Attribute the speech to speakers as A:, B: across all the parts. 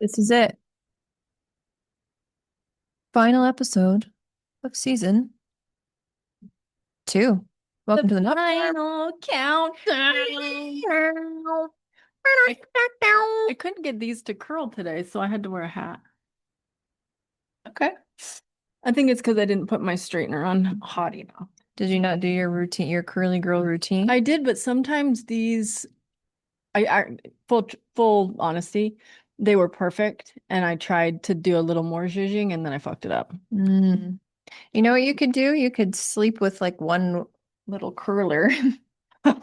A: This is it. Final episode of season 2. Welcome to the
B: Final countdown. I couldn't get these to curl today, so I had to wear a hat.
A: Okay.
B: I think it's because I didn't put my straightener on hot enough.
A: Did you not do your routine, your curly girl routine?
B: I did, but sometimes these, I full honesty, they were perfect, and I tried to do a little more zhuzhing, and then I fucked it up.
A: You know what you could do? You could sleep with like one little curler. Did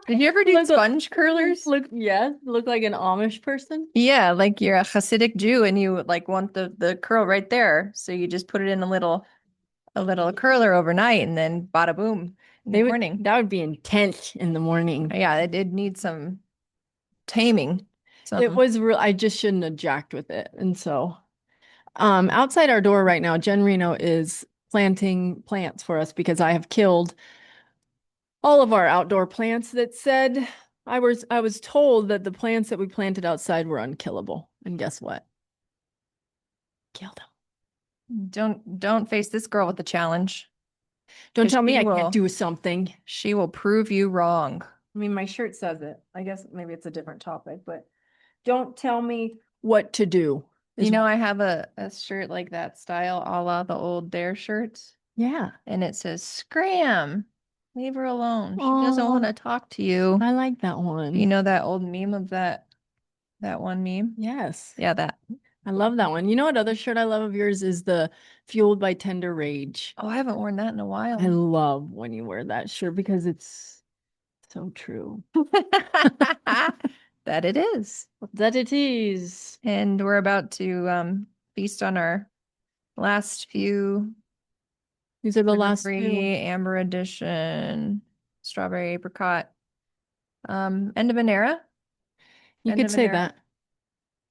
A: you ever do sponge curlers?
B: Look like an Amish person.
A: Yeah, like you're a Hasidic Jew and you like want the curl right there. So you just put it in a little curler overnight and then bada boom in the morning.
B: That would be intense in the morning.
A: Yeah, it did need some taming.
B: It was real. I just shouldn't have jacked with it. And so, outside our door right now, Jen Reno is planting plants for us because I have killed all of our outdoor plants that said I was told that the plants that we planted outside were unkillable. And guess what? Killed them.
A: Don't face this girl with the challenge.
B: Don't tell me I can't do something.
A: She will prove you wrong.
B: I mean, my shirt says it. I guess maybe it's a different topic, but don't tell me what to do.
A: You know, I have a shirt like that style, a la the old Dare shirts.
B: Yeah.
A: And it says, Scram, leave her alone. She doesn't want to talk to you.
B: I like that one.
A: You know that old meme of that one meme?
B: Yes.
A: Yeah, that.
B: I love that one. You know what other shirt I love of yours is the Fueled by Tender Rage.
A: Oh, I haven't worn that in a while.
B: I love when you wear that shirt because it's so true.
A: That it is.
B: That it is.
A: And we're about to feast on our last few.
B: These are the last
A: few. Amber edition, strawberry apricot. End of an era.
B: You could say that.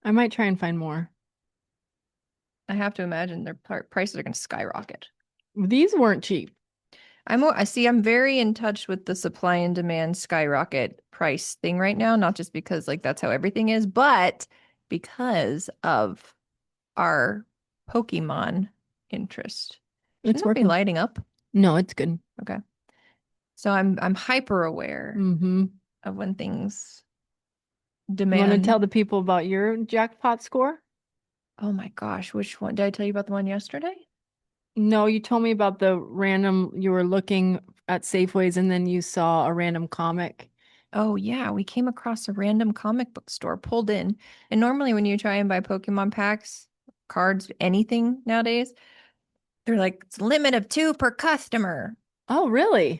B: I might try and find more.
A: I have to imagine their prices are going to skyrocket.
B: These weren't cheap.
A: I'm very in touch with the supply and demand skyrocket price thing right now, not just because like that's how everything is, but because of our Pokemon interest. Shouldn't
B: It's working.
A: Be lighting up.
B: No, it's good.
A: Okay. So I'm hyper aware of when things demand.
B: You want to tell the people about your jackpot score?
A: Oh my gosh, which one? Did I tell you about the one yesterday?
B: No, you told me about the random, you were looking at Safeways and then you saw a random comic.
A: Oh yeah, we came across a random comic book store, pulled in. And normally when you try and buy Pokemon packs, cards, anything nowadays, they're like, it's a limit of 2 per customer.
B: Oh, really?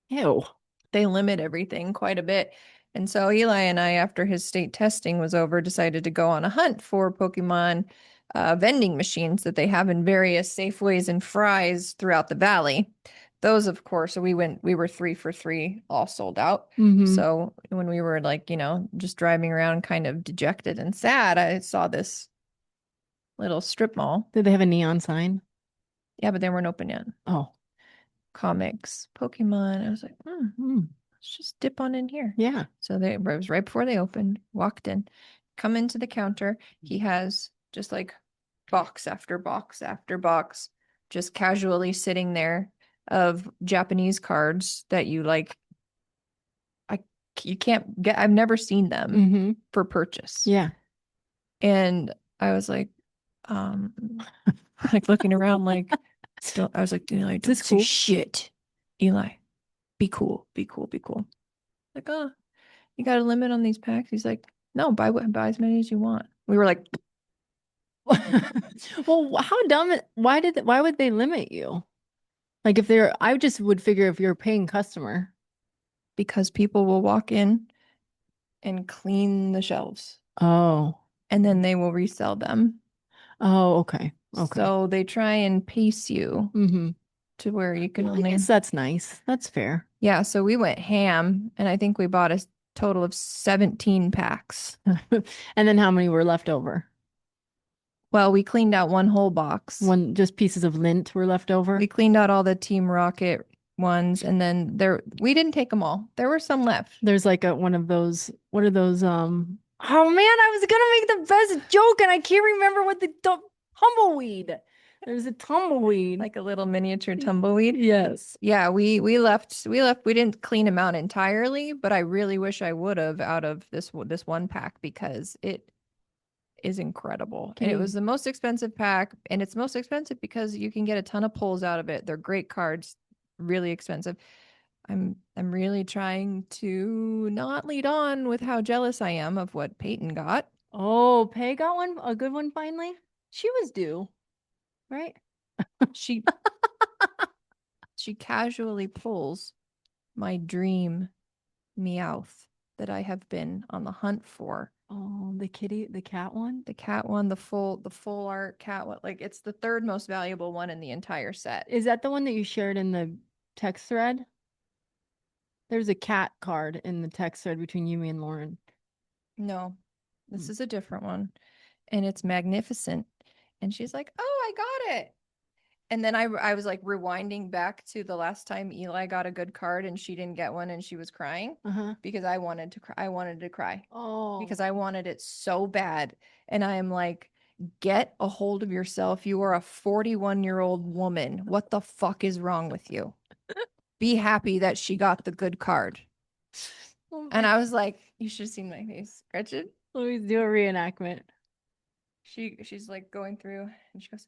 B: Ew.
A: They limit everything quite a bit. And so Eli and I, after his state testing was over, decided to go on a hunt for Pokemon vending machines that they have in various Safeways and Fry's throughout the valley. Those, of course, so we were 3 for 3, all sold out. So when we were like, just driving around kind of dejected and sad, I saw this little strip mall.
B: Did they have a neon sign?
A: Yeah, but they weren't open yet. Oh. Comics, Pokemon. I was like, let's just dip on in here.
B: Yeah.
A: So it was right before they opened, walked in, come into the counter. He has just like box after box after box, just casually sitting there of Japanese cards that you like. You can't get, I've never seen them for purchase.
B: Yeah.
A: And I was like, like looking around, like, still, I was like, Eli, this is cool shit. Eli, be cool, be cool, be cool. Like, oh, you got a limit on these packs? He's like, no, buy as many as you want. We were like,
B: well, how dumb? Why would they limit you? Like if I just would figure if you're a paying customer.
A: Because people will walk in and clean the shelves.
B: Oh.
A: And then they will resell them.
B: Oh, okay. Okay.
A: So they try and pace you to where you can only.
B: I guess that's nice. That's fair.
A: Yeah. So we went ham, and I think we bought a total of 17 packs.
B: And then how many were left over?
A: Well, we cleaned out one whole box.
B: Just pieces of lint were left over.
A: We cleaned out all the Team Rocket ones, and then we didn't take them all. There were some left.
B: There's like one of those, what are those Oh man, I was gonna make the best joke and I can't remember what the tumbleweed. There's a tumbleweed.
A: Like a little miniature tumbleweed.
B: Yes.
A: Yeah, we left we didn't clean them out entirely, but I really wish I would have out of this one pack because it is incredible.
B: Can
A: And it
B: you?
A: was the most expensive pack, and it's most expensive because you can get a ton of pulls out of it. They're great cards, really expensive. I'm really trying to not lead on with how jealous I am of what Peyton got.
B: Oh, Pay got one, a good one finally. She was due, right?
A: She she casually pulls my dream Meowth that I have been on the hunt for.
B: Oh, the kitty, the cat one.
A: The cat one, the full art cat one, like it's the third most valuable one in the entire set.
B: Is that the one that you shared in the text thread? There's a cat card in the text thread between you, me, and Lauren.
A: No, this
B: Hmm.
A: is a different one, and it's magnificent. And she's like, "Oh, I got it." And then I was like rewinding back to the last time Eli got a good card and she didn't get one and she was crying
B: Uh-huh.
A: because I wanted to cry. I wanted to cry because
B: Oh.
A: I wanted it so bad. And I am like, get a hold of yourself. You are a 41-year-old woman. What the fuck is wrong with you? Be happy that she got the good card.
B: Oh
A: And
B: my.
A: I was like, you should have seen my face, Gretchen.
B: Let me do a reenactment.
A: She's like going through and she goes,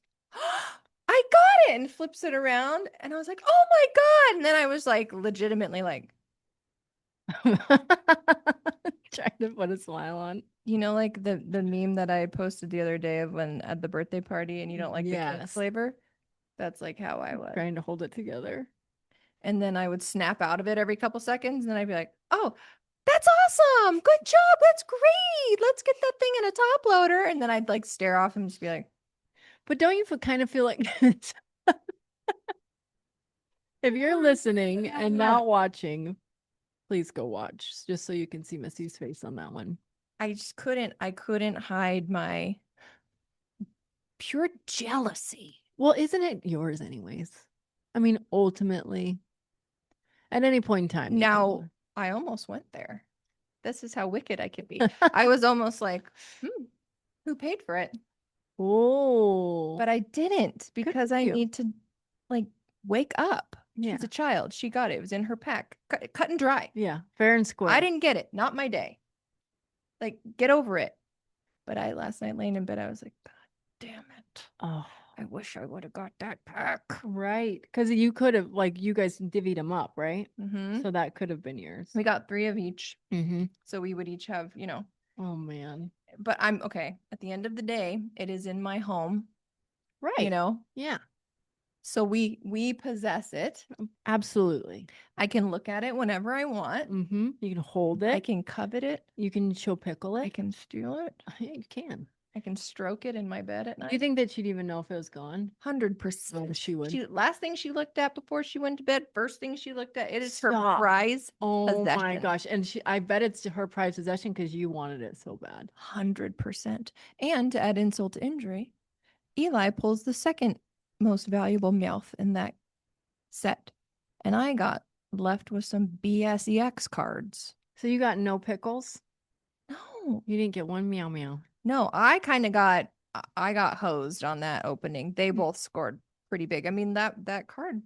A: I got it, and flips it around. And I was like, oh my God. And then I was like, legitimately like,
B: Trying to put a smile on.
A: like the meme that I posted the other day of when at the birthday party and you don't like the cake
B: Yes.
A: flavor. That's like how I was.
B: Trying to hold it together.
A: And then I would snap out of it every couple seconds. And then I'd be like, oh, that's awesome. Good job. That's great. Let's get that thing in a top loader. And then I'd like stare off and just be like,
B: But don't you kind of feel like if you're listening and not watching, please go watch just so you can see Missy's face on that one.
A: I couldn't hide my pure jealousy.
B: Well, isn't it yours anyways? I mean, ultimately, at any point in time, you
A: Now,
B: can.
A: I almost went there. This is how wicked I could be. I was almost like, who paid for it?
B: Oh,
A: But I didn't
B: good
A: because
B: for
A: I
B: you.
A: need to like wake up.
B: Yeah.
A: She's a child. She got it. It was in her pack. Cut and dry.
B: Yeah. Fair and
A: I
B: square.
A: didn't get it. Not my day. Like, get over it. But I last night laying in bed, I was like, God damn it.
B: Oh,
A: I wish I would have got that pack.
B: right. Because you could have, like, you guys divvied them up, right?
A: Mm-hmm.
B: So that could have been yours.
A: We got 3 of each.
B: Mm-hmm.
A: So we would each have,
B: Oh, man.
A: but I'm okay. At the end of the day, it is in my home,
B: Right. Yeah.
A: so we possess it.
B: Absolutely.
A: I can look at it whenever I want.
B: Mm-hmm. You can hold
A: I
B: it.
A: can covet it.
B: You can show pickle
A: I
B: it.
A: can steal it.
B: Yeah, you can.
A: I can stroke it in my bed at
B: Do you
A: night.
B: think that she'd even know if it was gone?
A: 100%.
B: She would.
A: Last thing she looked at before she went to bed, first thing she looked at, it is her
B: Stop.
A: prize
B: Oh my
A: possession.
B: gosh. And I bet it's her prized possession because you wanted it so bad.
A: 100%. And to add insult to injury, Eli pulls the second most valuable Meowth in that set. And I got left with some BSEX cards.
B: So you got no pickles?
A: No,
B: You didn't get one meow meow.
A: no, I got hosed on that opening. They both scored pretty big. I mean, that card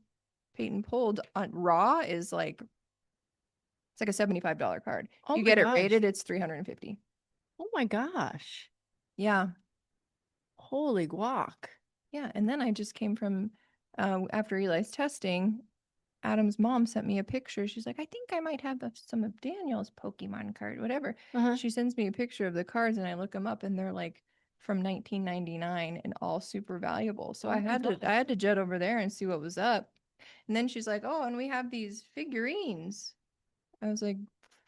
A: Peyton pulled on Raw is like it's like a $75 card.
B: Oh
A: You
B: my
A: get it
B: gosh.
A: rated, it's 350.
B: Oh my gosh.
A: Yeah.
B: Holy guac.
A: Yeah. And then I just came from after Eli's testing, Adam's mom sent me a picture. She's like, I think I might have some of Daniel's Pokemon card, whatever.
B: Uh-huh.
A: She sends me a picture of the cards and I look them up and they're like from 1999 and all super valuable. So
B: Oh
A: I
B: my
A: had to
B: gosh.
A: I had to jet over there and see what was up. And then she's like, "Oh, and we have these figurines." I was like,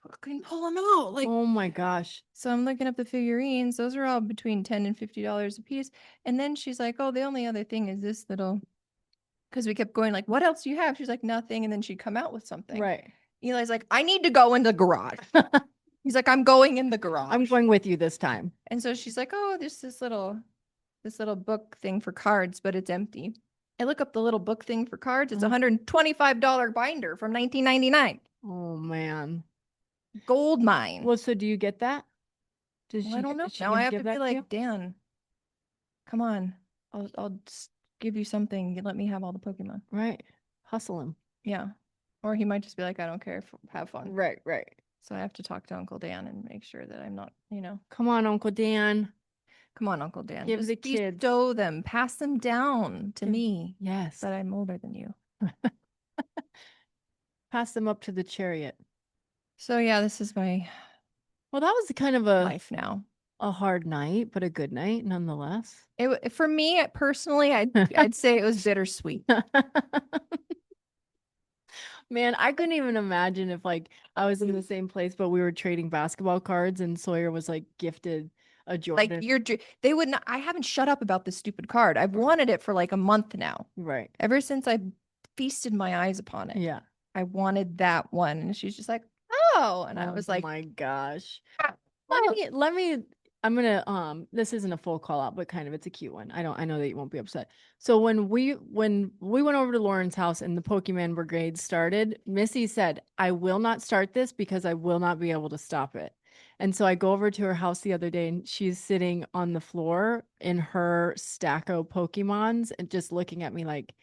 A: "Fucking pull them out!" Like,
B: Oh my gosh.
A: so I'm looking up the figurines. Those are all between $10 and $50 a piece. And then she's like, "Oh, the only other thing is this little," because we kept going like, "What else do you have?" She's like, "Nothing." And then she'd come out with something.
B: Right.
A: Eli's like, "I need to go in the garage." He's like, "I'm going in the garage."
B: I'm going with you this time.
A: And so she's like, "Oh, there's this little book thing for cards, but it's empty." I look up the little book thing for cards. It's a $125 binder from 1999.
B: Oh man.
A: Gold mine.
B: Well, so do you get that?
A: Well, I don't know.
B: Is she
A: Now I
B: gonna
A: have
B: give
A: to be
B: that to you?
A: like, Dan, come on. I'll just give you something. You let me have all the Pokemon.
B: Right. Hustle him.
A: Yeah. Or he might just be like, I don't care. Have fun.
B: Right, right.
A: So I have to talk to Uncle Dan and make sure that I'm not,
B: Come on, Uncle Dan.
A: come on, Uncle Dan,
B: Give the
A: just
B: kids.
A: bestow them, pass them down to
B: Give,
A: me,
B: yes.
A: that I'm older than you.
B: Pass them up to the chariot.
A: So yeah, this is my
B: Well, that was kind of a
A: life now.
B: hard night, but a good night nonetheless.
A: For me personally, I'd say it was bittersweet.
B: Man, I couldn't even imagine if like I was in the same place, but we were trading basketball cards and Sawyer was like gifted a
A: Like
B: Jordan.
A: they would not. I haven't shut up about this stupid card. I've wanted it for like a month now.
B: Right.
A: Ever since I feasted my eyes upon it,
B: Yeah.
A: I wanted that one, and she's just like, "Oh," and I
B: Oh
A: was like,
B: my gosh.
A: "Ah,
B: Let
A: oh."
B: me let me I'm gonna this isn't a full call out, but kind of it's a cute one. I know that you won't be upset. So when we went over to Lauren's house and the Pokemon Brigade started, Missy said, I will not start this because I will not be able to stop it. And so I go over to her house the other day and she's sitting on the floor in her stack of Pokemons and just looking at me like,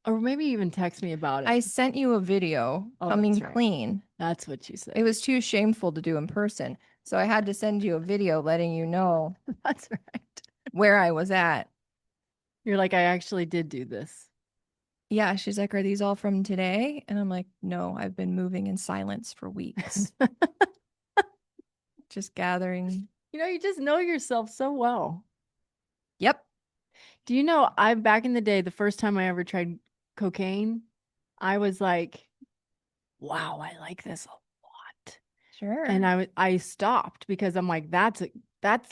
B: or maybe even text me about it.
A: I sent you a video
B: Oh,
A: coming
B: that's right.
A: clean.
B: That's what she said.
A: It was too shameful to do in person, so I had to send you a video letting you know
B: That's right.
A: where I was at.
B: You're like, I actually did do this.
A: Yeah, she's like, "Are these all from today?" And I'm like, "No, I've been moving in silence for weeks, just gathering."
B: You just know yourself so well.
A: Yep,
B: Do you know I back in the day, the first time I ever tried cocaine, I was like, wow, I like this a lot. And
A: sure.
B: I stopped because I'm like, that's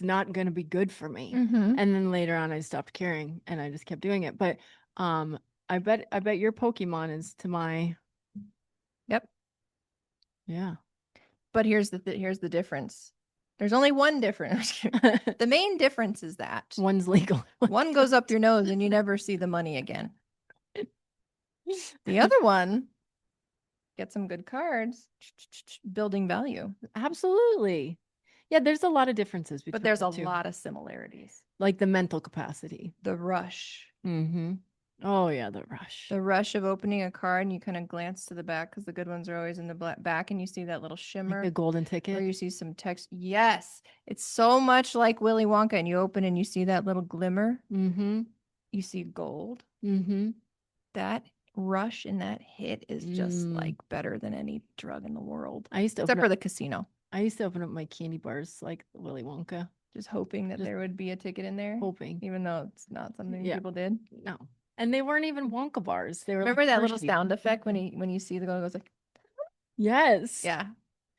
B: not gonna be good for me.
A: Mm-hmm.
B: And then later on I stopped caring and I just kept doing it. But um I bet your Pokemon is to my
A: Yep.
B: yeah.
A: But here's the difference. There's only one difference. The main difference is that
B: One's legal.
A: one goes up your nose and you never see the money again. The other one gets some good cards, building value.
B: Absolutely. Yeah, there's a lot of differences
A: But
B: between
A: there's
B: the
A: a
B: two.
A: lot of similarities.
B: Like the mental capacity.
A: The rush.
B: Mm-hmm. Oh yeah, the rush.
A: The rush of opening a card and you kind of glance to the back because the good ones are always in the back and you see that little
B: Like the
A: shimmer
B: golden
A: or
B: ticket.
A: you see some text. Yes, it's so much like Willy Wonka and you open and you see that little glimmer.
B: Mm-hmm.
A: You see gold.
B: Mm-hmm.
A: That rush and that hit is just
B: Mm.
A: like better than any drug in the world,
B: I used to
A: except
B: open
A: for
B: up
A: the casino.
B: I used to open up my candy bars like Willy Wonka.
A: Just hoping that
B: Just
A: there would be a ticket in there,
B: hoping.
A: even though it's not something
B: Yeah.
A: people did.
B: No. And they weren't even Wonka bars. They were like
A: Remember that little
B: Hershey.
A: sound effect when you see the gold, it goes like,
B: Yes.
A: yeah,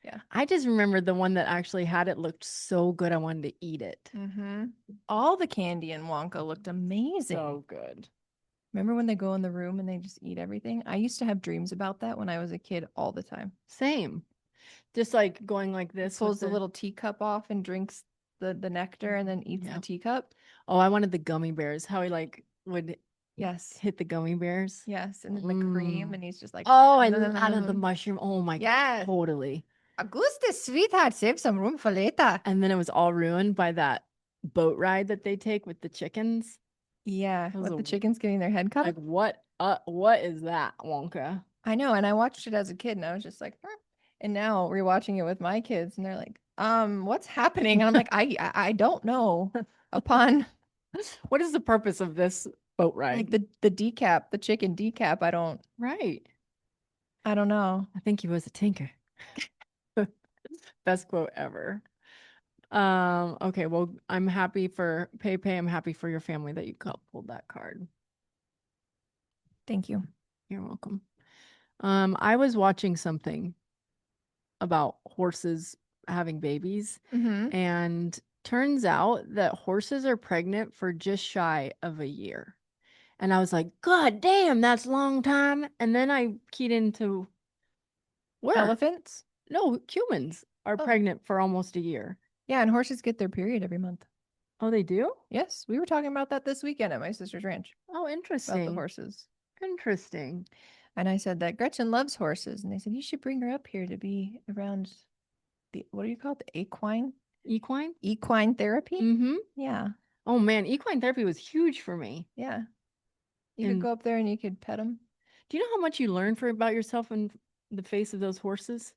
A: yeah.
B: I just remember the one that actually had it looked so good I wanted to eat it.
A: Mm-hmm. All the candy in Wonka looked amazing.
B: So good.
A: Remember when they go in the room and they just eat everything? I used to have dreams about that when I was a kid all the time.
B: Same. Just like going like this with
A: Pulls the little teacup off and drinks the nectar and then eats
B: yeah.
A: the teacup.
B: Oh, I wanted the gummy bears. How he like would
A: Yes.
B: hit the gummy bears.
A: Yes. And then the cream, and he's just like,
B: Oh, and out of the mushroom. Oh my,
A: yes.
B: totally.
A: Augustus, sweetheart, save some room for later.
B: And then it was all ruined by that boat ride that they take with the chickens.
A: Yeah.
B: It was
A: With
B: a,
A: the chickens getting their head cut
B: like
A: off.
B: what is that, Wonka?
A: I know. And I watched it as a kid and I was just like, "Huh." And now rewatching it with my kids and they're like, what's happening? And I'm like, I don't know. Upon
B: What is the purpose of this boat
A: like
B: ride?
A: the decap, the chicken decap,
B: Right.
A: I don't know.
B: I think he was a tinker. Best quote ever. Okay, well, I'm happy for Pay. I'm happy for your family that you pulled that card.
A: Thank you.
B: You're welcome. I was watching something about horses having babies,
A: Mm-hmm.
B: and turns out that horses are pregnant for just shy of a year. And I was like, God damn, that's a long time. And then I keyed into where?
A: Elephants?
B: No, humans are
A: Oh.
B: pregnant for almost a year.
A: Yeah, and horses get their period every month.
B: Oh, they do?
A: Yes, we were talking about that this weekend at my sister's ranch
B: Oh,
A: about the
B: interesting.
A: horses.
B: Interesting.
A: And I said that Gretchen loves horses. And they said, you should bring her up here to be around what do you call it? The equine?
B: Equine?
A: Equine therapy.
B: Mm-hmm.
A: Yeah.
B: Oh man, equine therapy was huge for me.
A: Yeah. You could
B: And
A: go up there and you could pet them.
B: do you know how much you learn for about yourself in the face of those horses?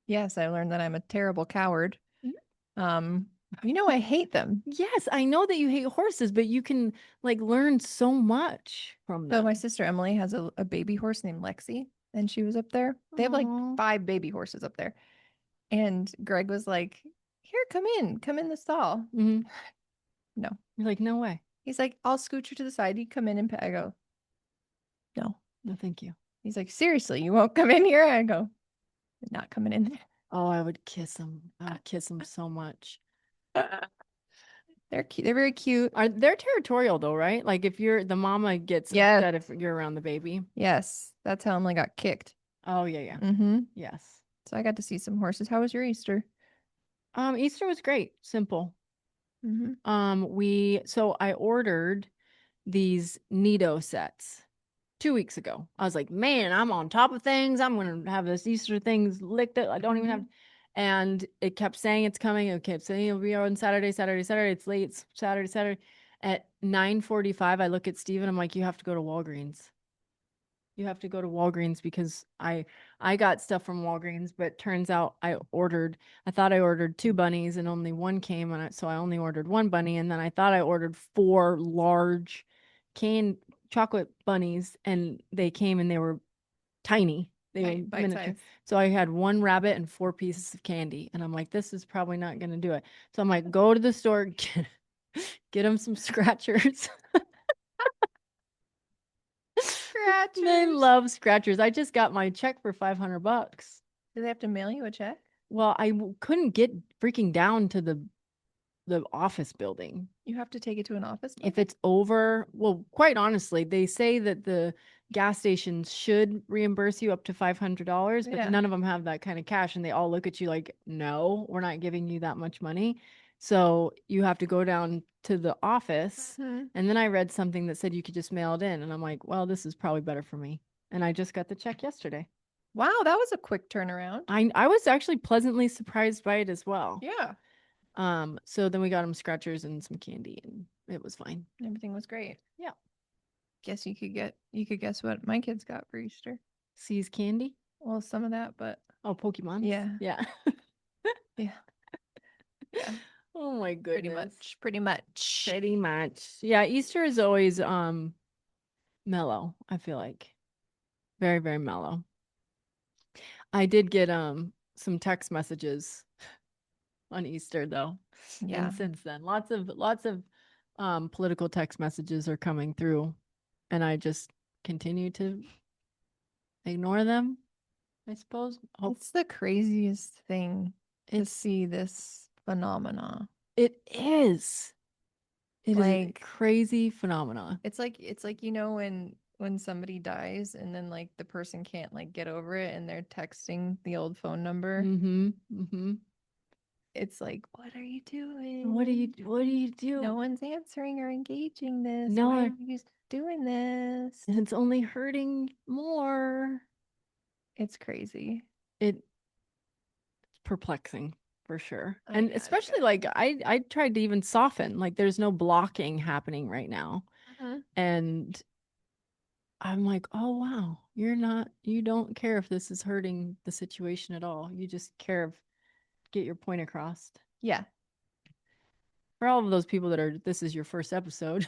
A: Yes, I learned that I'm a terrible coward.
B: Mhm.
A: Um, I hate them.
B: Yes, I know that you hate horses, but you can like learn so much from
A: So my
B: them.
A: sister Emily has a baby horse named Lexi, and she was up there. They have like
B: Oh.
A: 5 baby horses up there. And Greg was like, "Here, come in the stall."
B: Hmm.
A: No.
B: You're like, no way.
A: He's like, "I'll scoot you to the side. You come in and pet." I go, "No."
B: No, thank you.
A: He's like, "Seriously, you won't come in here?" I go, "Not coming in
B: Oh, I would kiss him. I would kiss him so much.
A: there." They're cute. They're very cute.
B: They're territorial though, right? Like if you're the mama gets
A: Yes.
B: upset if you're around the baby.
A: Yes. That's how Emily got kicked.
B: Oh yeah, yeah.
A: Mm-hmm.
B: Yes.
A: So I got to see some horses. How was your Easter?
B: Easter was great. Simple.
A: Mm-hmm.
B: So I ordered these Nido sets 2 weeks ago. I was like, man, I'm on top of things. I'm gonna have this Easter things licked up. I don't even
A: Mm-hmm.
B: have, and it kept saying it's coming. It kept saying it'll be on Saturday, Saturday, Saturday. It's late. It's Saturday, Saturday. At 9:45, I look at Steve and I'm like, you have to go to Walgreens. You have to go to Walgreens because I got stuff from Walgreens, but turns out I thought I ordered two bunnies and only one came, so I only ordered one bunny, and then I thought I ordered four large can chocolate bunnies, and they came and they were tiny. They were
A: Bite
B: miniature.
A: size.
B: So I had one rabbit and four pieces of candy, and I'm like, this is probably not going to do it. So I'm like, go to the store, get them some scratchers. They
A: Scratchers.
B: love scratchers. I just got my check for $500.
A: Do they have to mail you a check?
B: Well, couldn't get freaking down to the office building.
A: You have to take it to an office
B: If
A: building?
B: it's over, well, quite honestly, they say that the gas stations should reimburse you up to $500, but
A: Yeah.
B: none of them have that kind of cash, and they all look at you like, "No, we're not giving you that much money." So you have to go down to the office.
A: Hmm.
B: And then I read something that said you could just mail it in, and I'm like, "Well, this is probably better for me." And I just got the check yesterday.
A: Wow, that was a quick turnaround.
B: I was actually pleasantly surprised by it as well.
A: Yeah.
B: So then we got him scratchers and some candy, and it was fine.
A: Everything was great.
B: Yeah.
A: Guess you could guess what my kids got for Easter.
B: Sees candy.
A: Well, some of that, but
B: Oh, Pokemon.
A: yeah.
B: Yeah.
A: Yeah. Yeah.
B: Oh my
A: Pretty
B: goodness.
A: much. Pretty much.
B: Pretty much. Yeah, Easter is always mellow, I feel like. Very, very mellow. I did get some text messages on Easter though.
A: Yeah.
B: And since then, lots of political text messages are coming through, and I just continue to ignore them, I suppose. Hope
A: It's the craziest thing to
B: it's
A: see this phenomena.
B: it is. It is a
A: Like
B: crazy phenomenon.
A: it's like when somebody dies and then like the person can't like get over it and they're texting the old phone number.
B: Mm-hmm. Mm-hmm.
A: It's like, what are you
B: What do
A: doing?
B: you do?
A: No one's answering or engaging this.
B: No,
A: Why are you doing this?
B: it's only hurting more.
A: It's crazy.
B: It's perplexing for sure.
A: I
B: And
A: got
B: especially like I tried to even soften, like there's no blocking happening right now.
A: it.
B: And I'm like, oh wow, you don't care if this is hurting the situation at all. You just care if get your point across.
A: Yeah.
B: For all of those people this is your first episode,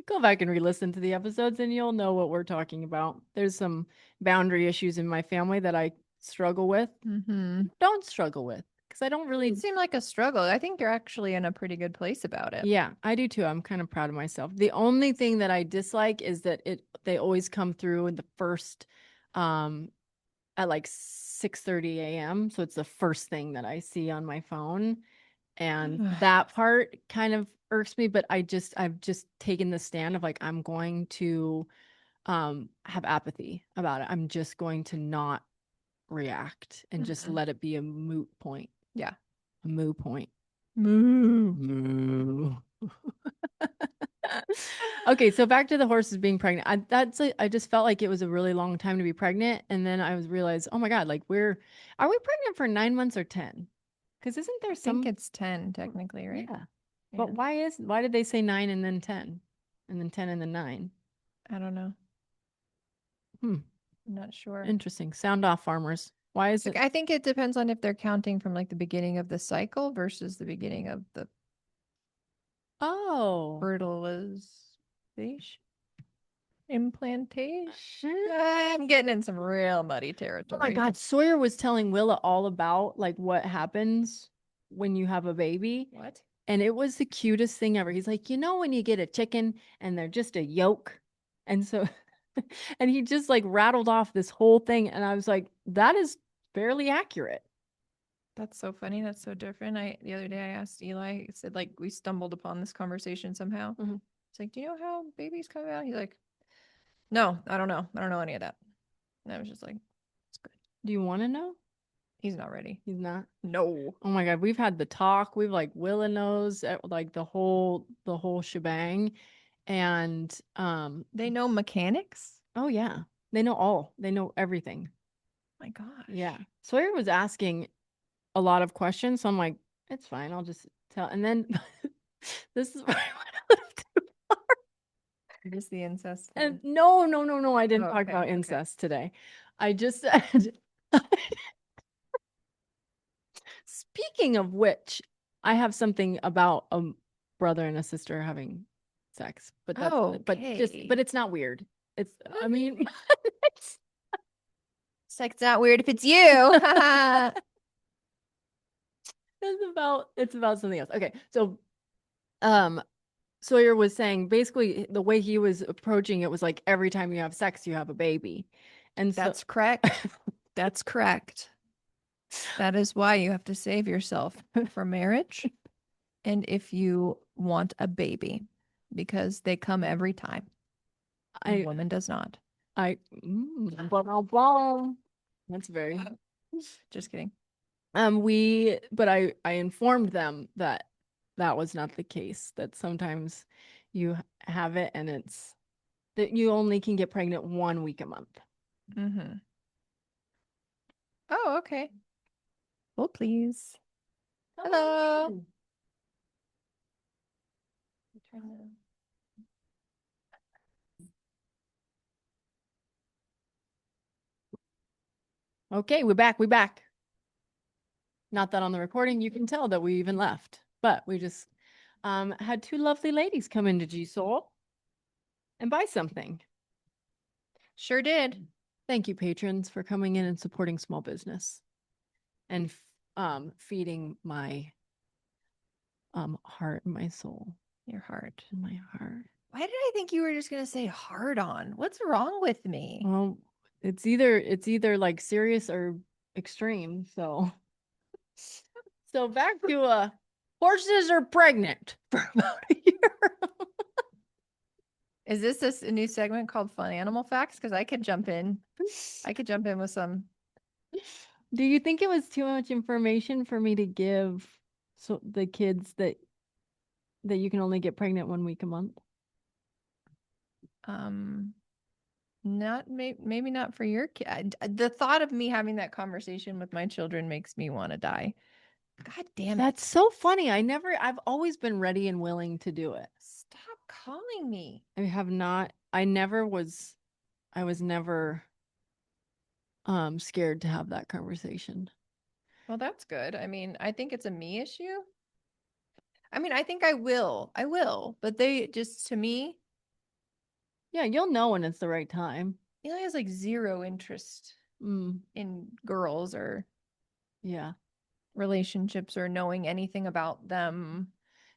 B: go back and re-listen to the episodes and you'll know what we're talking about. There's some boundary issues in my family that I struggle with.
A: Mm-hmm.
B: Don't struggle with because I don't
A: It
B: really.
A: seemed like a struggle. I think you're actually in a pretty good place about it.
B: Yeah, I do too. I'm kind of proud of myself. The only thing that I dislike is that they always come through in the first um at like 6:30 a.m. So it's the first thing that I see on my phone. And that part kind of irks me, but I've just taken the stand of like I'm going to have apathy about it. I'm just going to not react and just
A: Mhm.
B: let it be a moot point.
A: Yeah.
B: A moo point.
A: Moo.
B: Moo. Okay, so back to the horses being pregnant. I just felt like it was a really long time to be pregnant, and then I was realized, oh my God, like are we pregnant for 9 months or 10? Because isn't there
A: I think
B: some,
A: it's 10 technically, right?
B: yeah. But
A: Yeah.
B: why did they say 9 and then 10? And then 10 and then 9?
A: I don't know.
B: Hmm.
A: I'm not sure.
B: Interesting. Sound off, farmers. Why is
A: Like,
B: it?
A: I think it depends on if they're counting from like the beginning of the cycle versus the beginning of the
B: Oh.
A: fertilization, implantation. I'm getting in some real muddy
B: Oh my
A: territory.
B: God. Sawyer was telling Willa all about like what happens when you have a baby.
A: What?
B: And it was the cutest thing ever. He's like, when you get a chicken and they're just a yolk. And so, and he just like rattled off this whole thing. And I was like, that is fairly accurate.
A: That's so funny. That's so different. The other day I asked Eli, I said like we stumbled upon this conversation somehow.
B: Mhm.
A: It's like, do you know how babies come out? He's like, no, I don't know. I don't know any of that. And I was just like, it's good.
B: Do you want to know?
A: He's not ready.
B: He's not.
A: No.
B: Oh my God, we've had the talk. We've like Willa knows like the whole shebang. And
A: They know mechanics?
B: oh yeah, they know all. They know everything.
A: My
B: Yeah.
A: gosh.
B: Sawyer was asking a lot of questions, so I'm like, it's fine. I'll just tell. And then this is where I went left.
A: It is the incest
B: And
A: one.
B: no, no, no, no, I didn't
A: Oh,
B: talk
A: okay.
B: about
A: Okay.
B: incest today. I just said, speaking of which, I have something about a brother and a sister having sex, but
A: Okay.
B: it's not weird. I mean, it's,
A: It's like it's not weird if it's you.
B: it's about something else. Okay, so, um, Sawyer was saying basically the way he was approaching it was like every time you have sex, you have a baby. And so,
A: That's correct. That's correct. That is why you have to save yourself for marriage and if you want a baby because they come every time. A
B: I,
A: woman does not.
B: blah. That's very,
A: Just kidding.
B: but I informed them that that was not the case, that sometimes you have it and it's that you only can get pregnant 1 week a month.
A: Mm-hmm. Oh, okay. Well, please.
B: Come
A: Hello.
B: on in. Okay, we're back. Not that on the recording you can tell that we even left, but we just had two lovely ladies come into G Soul and buy something.
A: Sure did.
B: Thank you, patrons, for coming in and supporting small business and feeding my heart and my soul
A: Your heart.
B: and my heart.
A: Why did I think you were just gonna say hard on? What's wrong with me?
B: Well, it's either like serious or extreme. So back to horses are pregnant for about a year.
A: Is this a new segment called Fun Animal Facts? Because I could jump in. I could jump in with some.
B: Do you think it was too much information for me to give so the kids that you can only get pregnant 1 week a month?
A: Um, not maybe not for your kid. The thought of me having that conversation with my children makes me want to die. God damn
B: That's
A: it!
B: so funny. I've always been ready and willing to do it.
A: Stop calling me.
B: I have not, I was never scared to have that conversation.
A: Well, that's good. I mean, I think it's a me issue. I mean, I think I will. I will. But they just to me,
B: Yeah, you'll know when it's the right time.
A: Eli has like zero interest
B: Mm,
A: in girls or
B: yeah.
A: relationships or knowing anything about them.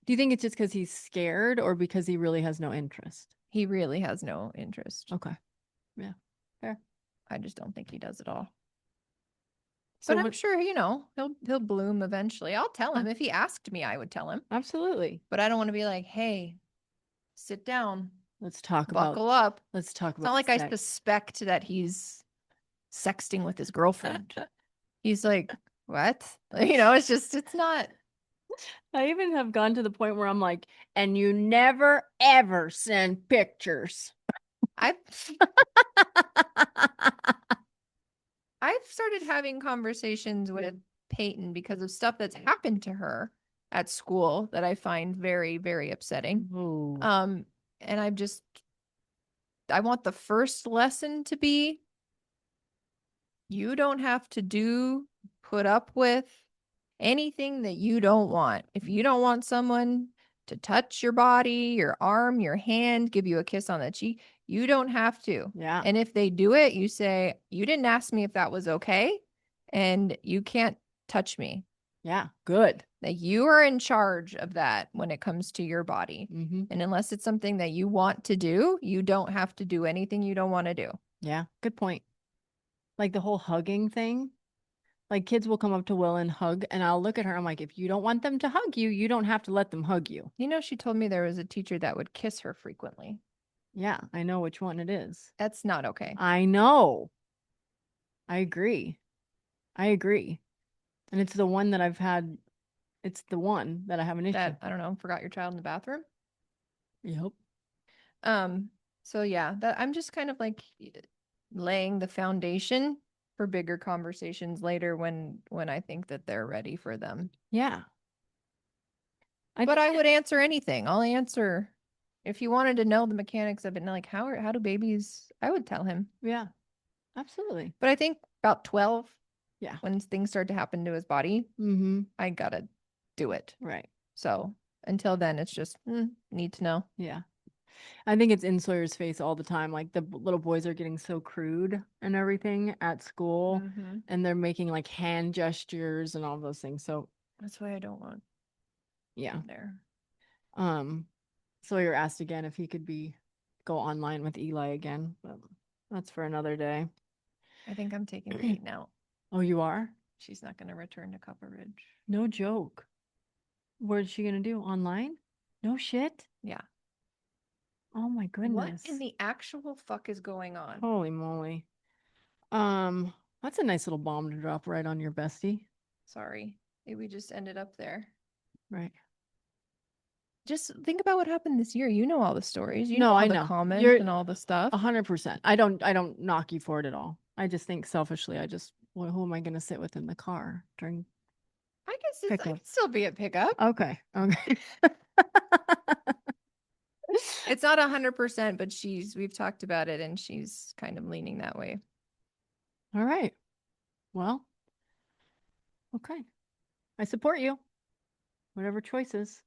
B: Do you think it's just because he's scared or because he really has no interest?
A: He really has no interest.
B: Okay. Yeah. Fair.
A: I just don't think he does at all.
B: So
A: But I'm
B: what?
A: sure, he'll bloom eventually. I'll tell
B: uh,
A: him. If he asked me, I would tell him.
B: Absolutely.
A: But I don't want to be like, hey, sit down,
B: Let's talk about
A: buckle up.
B: let's talk
A: It's not
B: about
A: like I
B: sex.
A: suspect that he's sexting with his girlfriend. He's like, what? It's not.
B: I even have gone to the point where I'm like, and you never ever send pictures.
A: I've I've started having conversations with Peyton because of stuff that's happened to her at school that I find very, very upsetting.
B: Ooh.
A: Um, and I want the first lesson to be you don't have to put up with anything that you don't want. If you don't want someone to touch your body, your arm, your hand, give you a kiss on the cheek, you don't have to.
B: Yeah.
A: And if they do it, you say, you didn't ask me if that was okay, and you can't touch me.
B: Yeah. Good.
A: Like you are in charge of that when it comes to your body.
B: Mm-hmm.
A: And unless it's something that you want to do, you don't have to do anything you don't want to do.
B: Yeah. Good point. Like the whole hugging thing. Like kids will come up to Will and hug, and I'll look at her. I'm like, if you don't want them to hug you, you don't have to let them hug you.
A: You know, she told me there was a teacher that would kiss her frequently.
B: Yeah, I know which one it is.
A: That's not okay.
B: I know. I agree. I agree. And it's the one that I've had, it's the one that I have an issue.
A: That, I don't know, forgot your child in the bathroom.
B: Yep.
A: Um, so yeah, that I'm just kind of like laying the foundation for bigger conversations later when I think that they're ready for them.
B: Yeah.
A: But I would answer anything. I'll answer if you wanted to know the mechanics of it, and like how do babies, I would tell him.
B: Yeah, absolutely.
A: But I think about 12,
B: Yeah.
A: when things start to happen to his body,
B: Mm-hmm.
A: I gotta do it.
B: Right.
A: So until then, it's just need to know.
B: Yeah. I think it's in Sawyer's face all the time. Like the little boys are getting so crude and everything at school,
A: Mm-hmm.
B: and they're making like hand gestures and all those things. So
A: That's why I don't want
B: yeah.
A: him there.
B: Sawyer asked again if he could go online with Eli again, but that's for another day.
A: I think I'm taking Peyton out.
B: Oh, you are?
A: She's not going to return to Copper Ridge.
B: No joke. What is she gonna do? Online? No shit.
A: Yeah.
B: Oh my
A: What
B: goodness.
A: in the actual fuck is going on?
B: Holy moly. That's a nice little bomb to drop right on your bestie.
A: Sorry. We just ended up there.
B: Right.
A: Just think about what happened this year. You know all the stories. You know
B: No,
A: all
B: I
A: the
B: know.
A: comments
B: You're
A: and all the stuff.
B: 100%. I don't knock you for it at all. I just think selfishly, well, who am I gonna sit with in the car during
A: I guess I
B: pickup?
A: can still be at pickup.
B: Okay. Okay.
A: It's not 100%, but we've talked about it and she's kind of leaning that way.
B: All right. Well, okay. I support you. Whatever choices.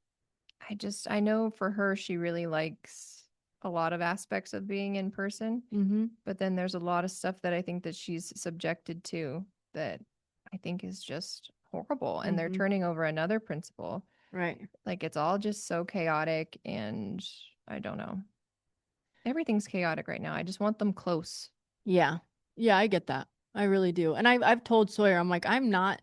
A: I know for her, she really likes a lot of aspects of being in person,
B: Mm-hmm.
A: but then there's a lot of stuff that I think that she's subjected to that I think is just horrible. And they're
B: Mm-hmm.
A: turning over another principal.
B: Right.
A: Like it's all just so chaotic and I don't know. Everything's chaotic right now. I just want them close.
B: Yeah. Yeah, I get that. I really do. And I've told Sawyer, I'm like, I'm not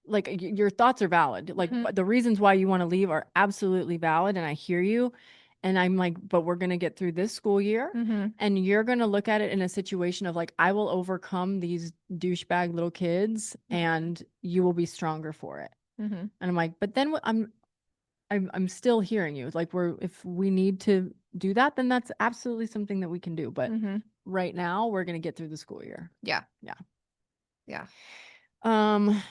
B: like your thoughts are valid. Like
A: Mhm.
B: the reasons why you want to leave are absolutely valid, and I hear you. And I'm like, but we're gonna get through this school year,
A: Mhm.
B: and you're gonna look at it in a situation of like, I will overcome these douchebag little kids, and you will be stronger for it.
A: Mhm.
B: And I'm like, but then I'm still hearing you. Like if we need to do that, then that's absolutely something that we can do. But
A: Mhm.
B: right now, we're gonna get through the school year.
A: Yeah.
B: Yeah.
A: Yeah.
B: Um,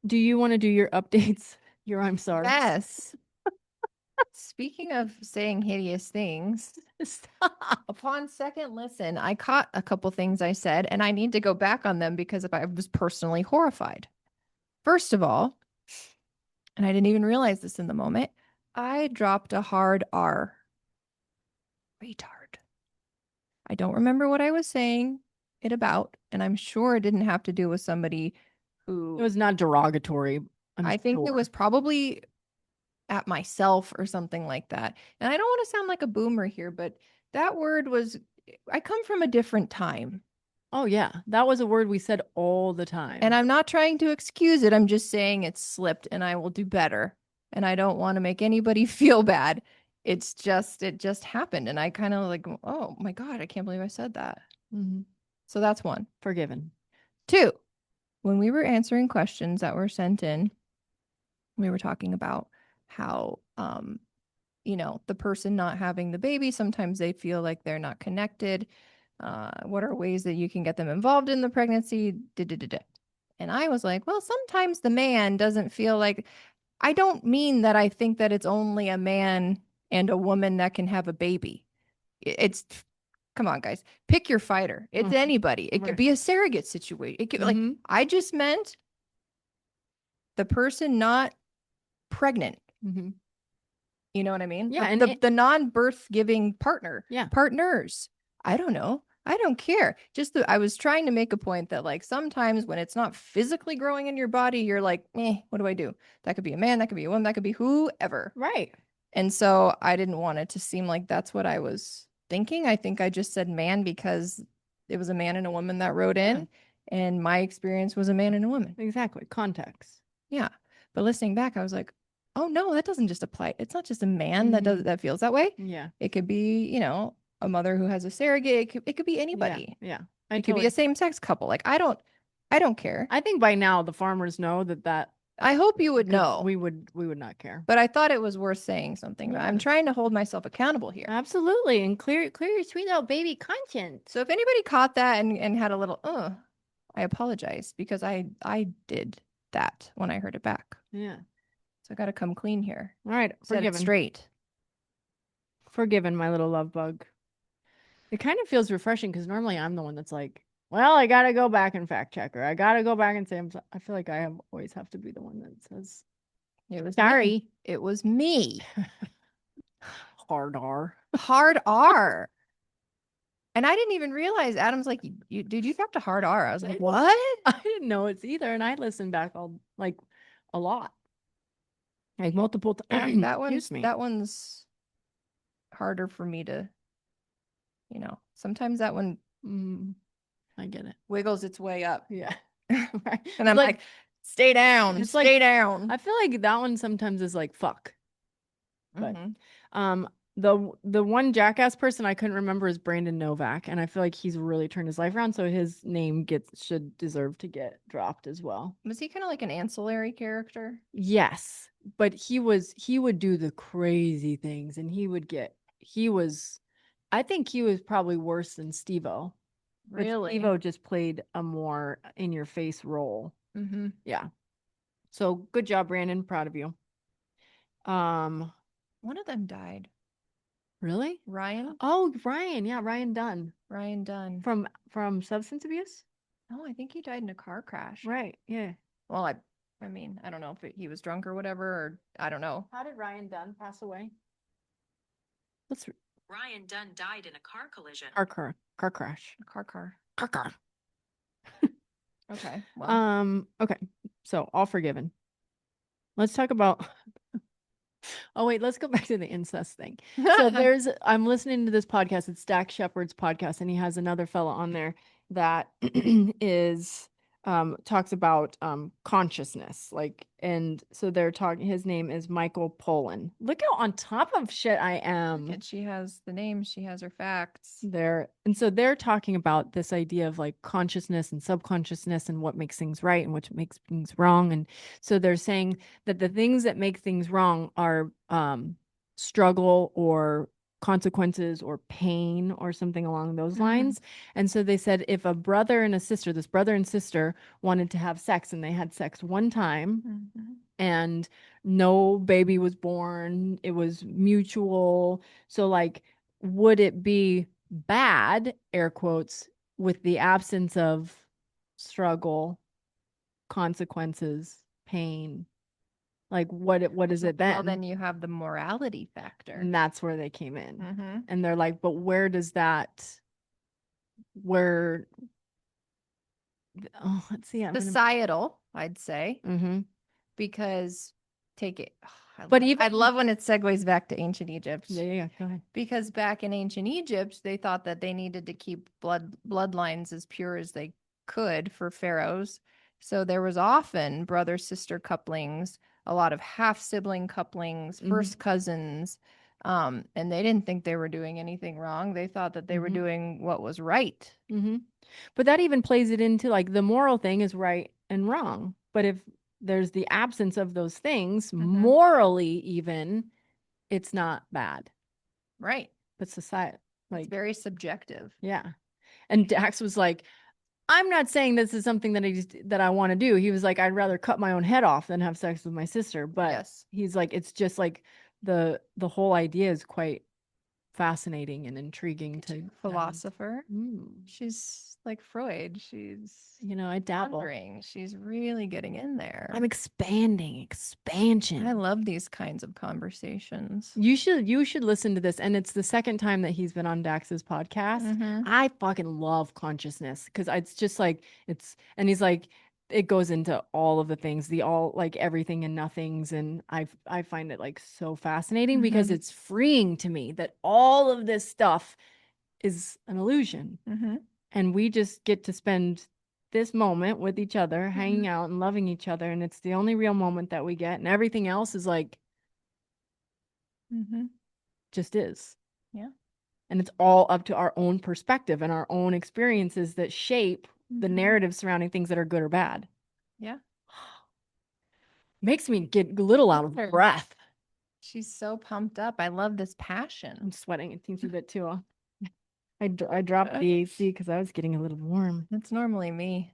B: do you want to do your updates? Your I'm sorry.
A: Yes. Speaking of saying hideous things,
B: Stop.
A: upon second listen, I caught a couple things I said, and I need to go back on them because I was personally horrified. First of all, and I didn't even realize this in the moment, I dropped a hard R. Retard. I don't remember what I was saying it about, and I'm sure it didn't have to do with somebody
B: It
A: who
B: was not derogatory, I'm
A: I think it
B: sure.
A: was probably at myself or something like that. And I don't want to sound like a boomer here, but that word was, I come from a different time.
B: Oh yeah, that was a word we said all the time.
A: And I'm not trying to excuse it. I'm just saying it slipped and I will do better. And I don't want to make anybody feel bad. It just happened. And I kind of like, oh my God, I can't believe I said that.
B: Mhm.
A: So that's one.
B: Forgiven.
A: Two, when we were answering questions that were sent in, we were talking about how, the person not having the baby, sometimes they feel like they're not connected. What are ways that you can get them involved in the pregnancy? Da, da, da, da. And I was like, well, sometimes the man doesn't feel like, I don't mean that I think that it's only a man and a woman that can have a baby. It's, come on, guys, pick your fighter. It's
B: Mhm.
A: anybody. It could
B: Right.
A: be a surrogate situation. It could, like,
B: Mm-hmm.
A: I just meant the person not pregnant.
B: Mm-hmm.
A: You know what I mean?
B: Yeah,
A: The
B: and
A: the, the non-birth giving partner,
B: yeah,
A: partners. I don't know. I don't care. I was trying to make a point that like sometimes when it's not physically growing in your body, you're like, what do I do? That could be a man, that could be a woman, that could be whoever.
B: right.
A: And so I didn't want it to seem like that's what I was thinking. I think I just said man because it was a man and a woman that wrote
B: Yeah,
A: in, and my experience was a man and a woman.
B: exactly. Context.
A: Yeah. But listening back, I was like, oh no, that doesn't just apply. It's not just a man
B: Mm-hmm.
A: that feels that way.
B: Yeah,
A: It could be, a mother who has a surrogate. It could be
B: yeah,
A: anybody.
B: yeah. I
A: It could be a
B: totally.
A: same-sex couple. Like I don't care.
B: I think by now the farmers know that
A: I hope you would
B: because
A: know.
B: we would not care.
A: But I thought it was worth saying something. I'm
B: Yes,
A: trying to hold myself accountable here.
B: absolutely, and clear your sweet little baby conscience.
A: So if anybody caught that and had a little, I apologize because I did that when I heard it back.
B: Yeah.
A: So I got to come clean here.
B: All right,
A: Set it
B: forgiven.
A: straight.
B: Forgiven, my little love bug. It kind of feels refreshing because normally I'm the one that's like, well, I gotta go back and fact check her. I gotta go back and say I feel like always have to be the one that says
A: It was me.
B: sorry.
A: It was me.
B: Hard R.
A: Hard R. And I didn't even realize Adam's like, dude, you dropped a hard R. I was like, what?
B: I didn't know it's either, and I listened back all like a lot, like multiple
A: Yeah,
B: times.
A: that
B: Excuse
A: one's
B: me.
A: that one's harder for me to, sometimes that one
B: Mm, I get it.
A: wiggles its way up.
B: Yeah. Right.
A: And I'm
B: Like
A: like, stay down,
B: it's like
A: stay down.
B: I feel like that one sometimes is like fuck. But
A: Hmm.
B: um the one Jackass person I couldn't remember is Brandon Novak, and I feel like he's really turned his life around, so his name should deserve to get dropped as well.
A: Was he kind of like an ancillary character?
B: Yes, but he would do the crazy things, and he was I think he was probably worse than Steve-O. But
A: Really?
B: Steve-O just played a more in your face role.
A: Mm-hmm.
B: Yeah. So good job, Brandon. Proud of you. Um,
A: One of them died.
B: really?
A: Ryan?
B: Oh, Ryan. Yeah, Ryan Dunn
A: Ryan Dunn.
B: from substance abuse.
A: No, I think he died in a car crash.
B: Right. Yeah.
A: Well, I mean, I don't know if he was drunk or whatever, or I don't know.
B: How did Ryan Dunn pass away? Let's
C: Ryan Dunn died in a car collision.
B: car crash.
A: Car.
B: Car.
A: Okay. Well,
B: Okay. So all forgiven. Let's talk about Oh wait, let's go back to the incest thing. So I'm listening to this podcast. It's Dak Shepard's podcast, and he has another fella on there that is talks about consciousness. And so they're talking. His name is Michael Pollan. Look how on top of shit I am.
A: and she has the name, she has her facts.
B: And so they're talking about this idea of like consciousness and subconsciousness and what makes things right and what makes things wrong. And so they're saying that the things that make things wrong are struggle or consequences or pain or something along those lines. And so they said if a brother and a sister, this brother and sister wanted to have sex and they had sex one time and no baby was born, it was mutual. So like, would it be bad, air quotes, with the absence of struggle, consequences, pain? Like what is it then?
A: Well, then you have the morality factor.
B: And that's where they came in.
A: Mm-hmm.
B: And they're like, but where let's see.
A: Societal, I'd say,
B: Mm-hmm.
A: because take it.
B: But
A: I love when it segues back to ancient Egypt.
B: Yeah, go ahead.
A: Because back in ancient Egypt, they thought that they needed to keep bloodlines as pure as they could for pharaohs. So there was often brother sister couplings, a lot of half sibling couplings, first cousins, and they didn't think they were doing anything wrong. They thought that they were doing what was right.
B: Mm-hmm. But that even plays it into like the moral thing is right and wrong. But if there's the absence of those things, morally even, it's not bad.
A: Right.
B: But society,
A: It's very subjective.
B: yeah. And Dax was like, I'm not saying this is something that I want to do. He was like, I'd rather cut my own head off than have sex with my sister. But
A: Yes.
B: he's like, it's just like the whole idea is quite fascinating and intriguing to
A: Philosopher.
B: Mm.
A: She's like Freud. She's
B: I dabble.
A: pondering. She's really getting in there.
B: I'm expanding, expansion.
A: I love these kinds of conversations.
B: You should listen to this. And it's the second time that he's been on Dax's podcast.
A: Mhm.
B: I fucking love consciousness because it's just like and he's like, it goes into all of the things, like everything and nothings. And I find it like so fascinating because it's freeing to me that all of this stuff is an illusion. And we just get to spend this moment with each other, hanging out and loving each other. And it's the only real moment that we get. And everything else is like, just is.
A: Yeah.
B: And it's all up to our own perspective and our own experiences that shape the narrative surrounding things that are good or bad.
A: Yeah.
B: Makes me get a little out of breath.
A: She's so pumped up. I love this passion.
B: I'm sweating a teensy bit too. I dropped the AC because I was getting a little warm.
A: That's normally me.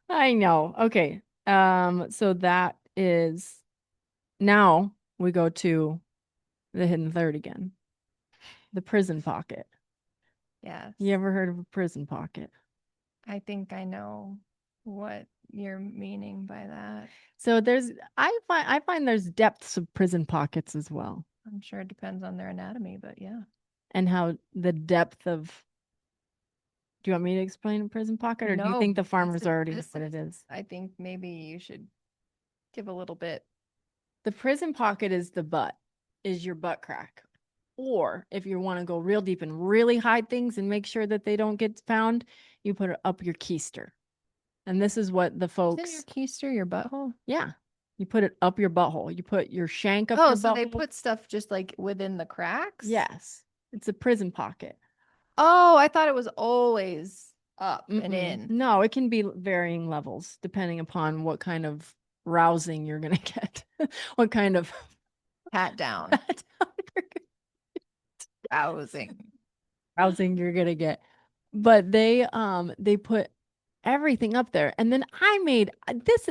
B: I know. Okay. So that is now we go to the hidden third again. The prison pocket.
A: Yes.
B: You ever heard of a prison pocket?
A: I think I know what you're meaning by that.
B: So I find there's depths of prison pockets as well.
A: I'm sure it depends on their anatomy, but yeah.
B: And how the depth of do you want me to explain a prison pocket or do you think the farmers already know what it is?
A: I think maybe you should give a little bit.
B: The prison pocket is your butt crack. Or if you want to go real deep and really hide things and make sure that they don't get found, you put it up your keister. And this is what the folks.
A: Is your keister your butthole?
B: Yeah. You put it up your butthole. You put your shank up your butthole. Oh, so
A: they put stuff just like within the cracks?
B: Yes. It's a prison pocket.
A: Oh, I thought it was always up and in.
B: No, it can be varying levels depending upon what kind of rousing you're going to get. What kind of
A: pat down.
B: Rousing you're going to get. But they put everything up there. And then I made this.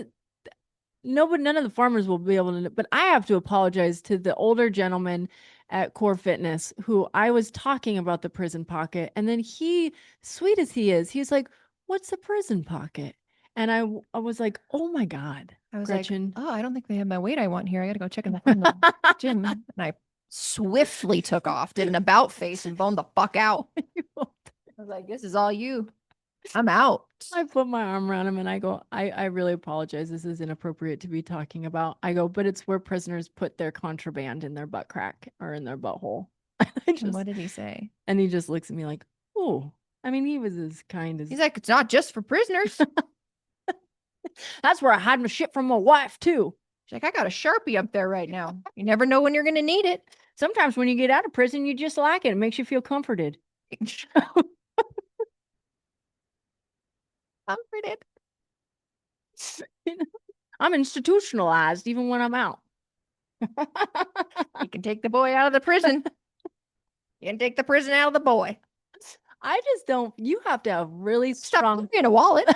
B: None of the farmers will be able to, but I have to apologize to the older gentleman at Core Fitness who I was talking about the prison pocket. And then he, sweet as he is, he's like, what's a prison pocket? And I was like, oh my God,
A: I was
B: Gretchen.
A: like, oh, I don't think they have my weight I want here. I got to go check in the gym. And I swiftly took off, did an about face and boned the fuck out. I was like, this is all you. I'm out.
B: I put my arm around him and I go, I really apologize. This is inappropriate to be talking about. I go, but it's where prisoners put their contraband in their butt crack or in their butthole.
A: What did he say?
B: And he just looks at me like, oh, I mean, he was as kind as.
A: He's like, it's not just for prisoners.
B: That's where I hide my shit from my wife too.
A: She's like, I got a Sharpie up there right now. You never know when you're going to need it.
B: Sometimes when you get out of prison, you just like it. It makes you feel comforted.
A: Comforted.
B: I'm institutionalized even when I'm out.
A: You can take the boy out of the prison. You can take the prison out of the boy.
B: I just don't. You have to have really strong.
A: Stop in a wallet.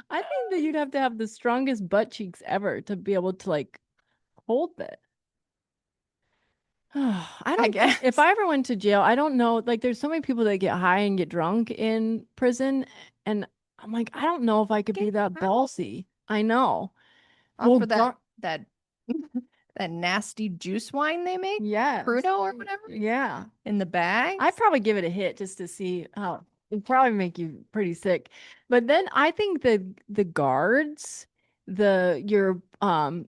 B: I think that you'd have to have the strongest butt cheeks ever to be able to like hold that. I guess if I ever went to jail, I don't know. Like, there's so many people that get high and get drunk in prison, and I'm like, I don't know if I could be that ballsy. I know.
A: Well, for that nasty juice wine they make, Crudo or whatever, in the bag.
B: I'd probably give it a hit just to see how it'd probably make you pretty sick. But then I think the guards. Your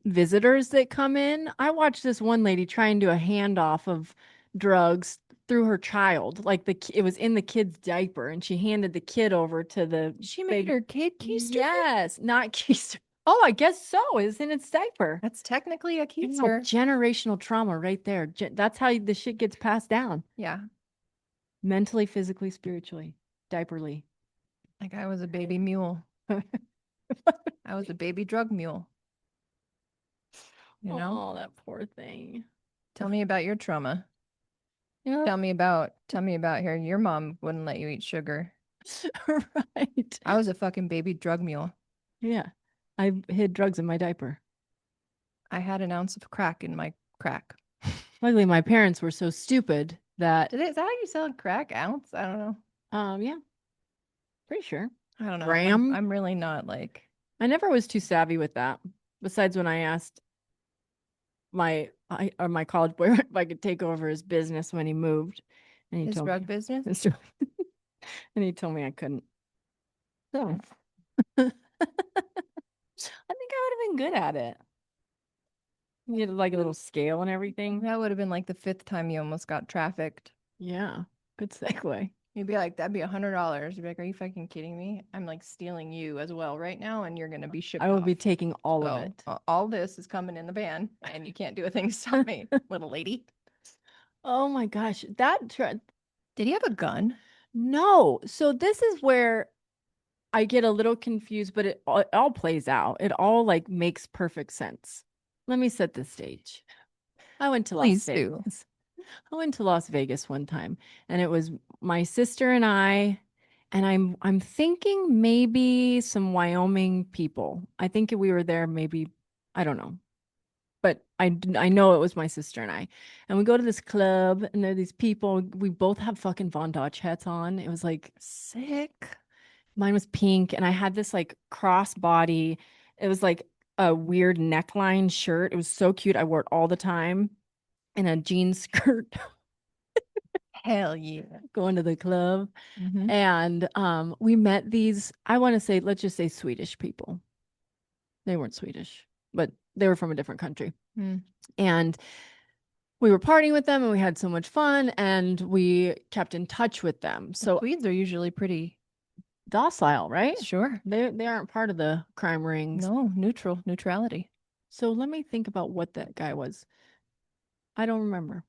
B: visitors that come in. I watched this one lady try and do a handoff of drugs through her child. Like it was in the kid's diaper, and she handed the kid over to the.
A: She made her kid keister.
B: Yes, not keister. Oh, I guess so. It's in its diaper.
A: That's technically a keister.
B: Generational trauma right there. That's how the shit gets passed down.
A: Yeah.
B: Mentally, physically, spiritually, diaperly.
A: Like I was a baby mule. I was a baby drug mule. You know?
B: Oh, that poor thing.
A: Tell me about your trauma.
B: Yeah.
A: Tell me about here. Your mom wouldn't let you eat sugar.
B: Right.
A: I was a fucking baby drug mule.
B: Yeah. I hid drugs in my diaper.
A: I had an ounce of crack in my crack.
B: Luckily, my parents were so stupid that,
A: Is that how you sell crack? Ounce? I don't know.
B: yeah, pretty sure.
A: I don't know.
B: Gram.
A: I'm really not like
B: I never was too savvy with that. Besides when I asked my college boyfriend if I could take over his business when he moved, and he
A: his
B: told
A: drug
B: me,
A: business.
B: and he told me I couldn't. So I think I would have been good at it. You had like a little scale and everything.
A: That would have been like the fifth time you almost got trafficked.
B: Yeah, good segue.
A: You'd be like, that'd be $100. You'd be like, are you fucking kidding me? I'm like stealing you as well right now, and you're gonna be shipped
B: I will
A: off.
B: be taking all of
A: So,
B: it.
A: all this is coming in the van, and you can't do a thing to stop me, little lady.
B: Oh my gosh,
A: Did he have a gun?
B: no. So this is where I get a little confused, but it all plays out. It all like makes perfect sense. Let me set the stage. I went to Las
A: Please do.
B: Vegas. I went to Las Vegas one time, and it was my sister and I, and I'm thinking maybe some Wyoming people. I think we were there maybe, I don't know. But I know it was my sister and I. And we go to this club, and there are these people. We both have fucking Von Dodge hats on. It was like
A: Sick.
B: mine was pink, and I had this like crossbody. It was like a weird neckline shirt. It was so cute. I wore it all the time, and a jean skirt
A: Hell yeah.
B: going to the club.
A: Mm-hmm.
B: And we met these, I want to say, let's just say Swedish people. They weren't Swedish, but they were from a different country.
A: Mm.
B: And we were partying with them, and we had so much fun, and we kept in touch with them. So
A: Swedes are usually pretty
B: docile, right?
A: sure.
B: They aren't part of the crime rings.
A: No, neutrality.
B: So let me think about what that guy was. I don't remember.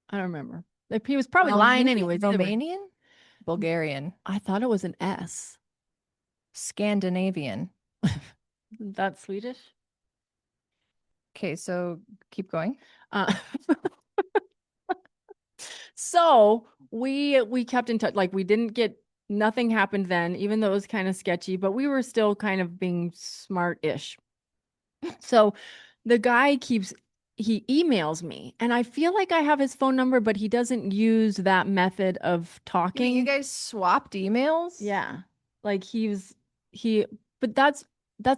B: I don't remember. If he was probably lying anyways. Either way.
A: Romanian? Bulgarian.
B: I thought it was an S.
A: Scandinavian.
B: That's Swedish.
A: Okay, so keep going.
B: Uh, so we kept in touch. Like we didn't get nothing happened then, even though it was kind of sketchy, but we were still kind of being smart-ish. So the guy he emails me, and I feel like I have his phone number, but he doesn't use that method of talking.
A: You guys swapped emails?
B: Yeah. Like he but that's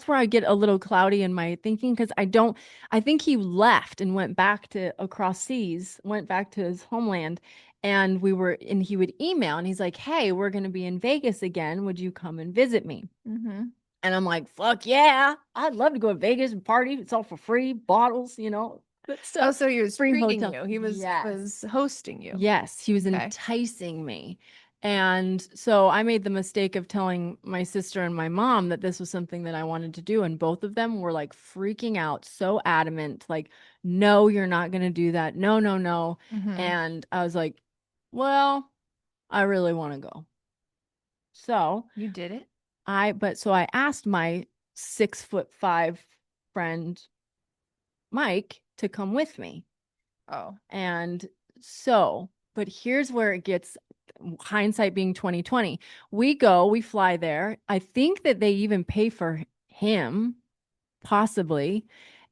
B: where I get a little cloudy in my thinking, because I think he left and went back to across seas, went back to his homeland, and he would email, and he's like, "Hey, we're going to be in Vegas again. Would you come and visit me?"
A: Mm-hmm.
B: And I'm like, "Fuck yeah. I'd love to go to Vegas and party. It's all for free, bottles, good stuff."
A: Oh, so he was
B: Free
A: treating
B: hotel.
A: you. He was
B: Yes.
A: hosting you.
B: Yes, he was
A: Okay.
B: enticing me. And so I made the mistake of telling my sister and my mom that this was something that I wanted to do. And both of them were like freaking out, so adamant, like, no, you're not going to do that. No, no, no.
A: Mm-hmm.
B: And I was like, well, I really want to go. So
A: You did it?
B: so I asked my 6'5" friend, Mike, to come with me.
A: Oh.
B: And so, but here's where it gets, hindsight being 2020. We fly there. I think that they even pay for him, possibly.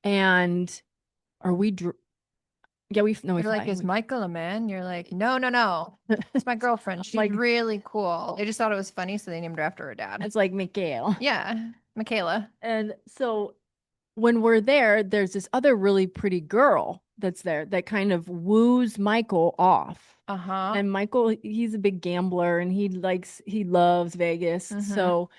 B: And are we yeah, we no, we
A: You're
B: fly.
A: like, is Michael a man? You're like, no, no, no. It's my girlfriend. She's
B: Like,
A: really cool. They just thought it was funny, so they named her after her dad.
B: it's like Mikhail.
A: Yeah, Michaela.
B: And so when we're there, there's this other really pretty girl that's there that kind of woos Michael off.
A: Uh-huh.
B: And Michael, he's a big gambler, and he loves Vegas.
A: Mhm.
B: So,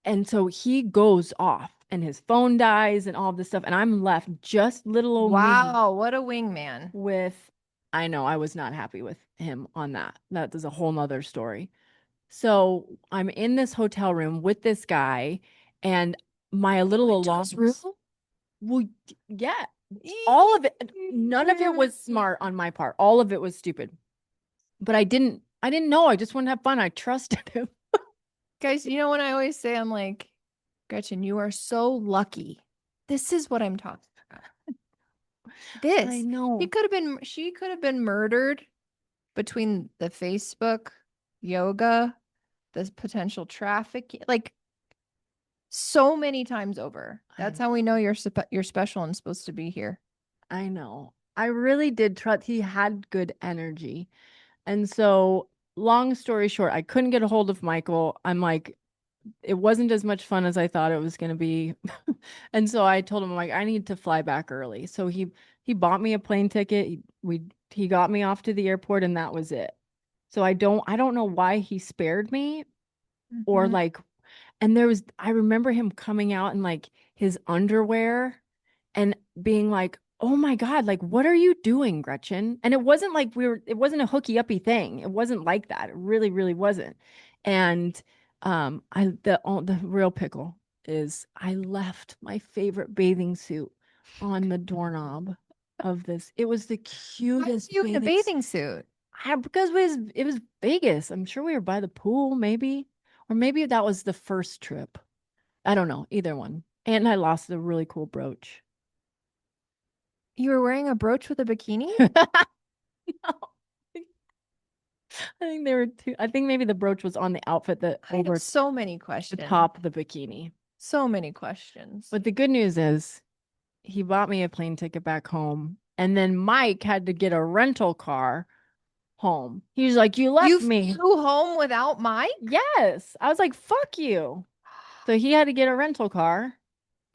B: and so he goes off, and his phone dies and all this stuff. And I'm left just little old me
A: Wow, what a wingman.
B: with, I know I was not happy with him on that. That is a whole nother story. So I'm in this hotel room with this guy, and my little alarm. Well, yeah, all of it, none of it was smart on my part. All of it was stupid. But I didn't know. I just wanted to have fun. I trusted him.
A: Guys, you know what I always say? I'm like, Gretchen, you are so lucky. This is what I'm talking about. This.
B: know.
A: She could have been murdered between the Facebook, yoga, the potential trafficking, like so many times over. That's how we know you're special and supposed to be here.
B: I know. I really did trust he had good energy. And so, long story short, I couldn't get a hold of Michael. I'm like, it wasn't as much fun as I thought it was going to be. And so I told him, I'm like, I need to fly back early. So he bought me a plane ticket. He got me off to the airport and that was it. So I don't know why he spared me or
A: Mhm.
B: like, and I remember him coming out in like his underwear and being like, "Oh my God, like what are you doing, Gretchen?" And it wasn't like it wasn't a hooky uppy thing. It wasn't like that. It really, really wasn't. And the real pickle is I left my favorite bathing suit on the doorknob of this. It was the
A: Why was
B: cutest
A: you in a
B: bathing suit.
A: bathing suit?
B: Because it was Vegas. I'm sure we were by the pool, maybe. Or maybe that was the first trip. I don't know, either one. And I lost a really cool brooch.
A: You were wearing a brooch with a bikini?
B: No. I think there were two. I think maybe the brooch was on the outfit that
A: I
B: over
A: have so many
B: the
A: questions.
B: top of the bikini.
A: So many questions.
B: But the good news is he bought me a plane ticket back home. And then Mike had to get a rental car home. He's like, "You
A: You
B: left me."
A: flew home without Mike?
B: Yes. I was like, "Fuck you." So he had to get a rental car.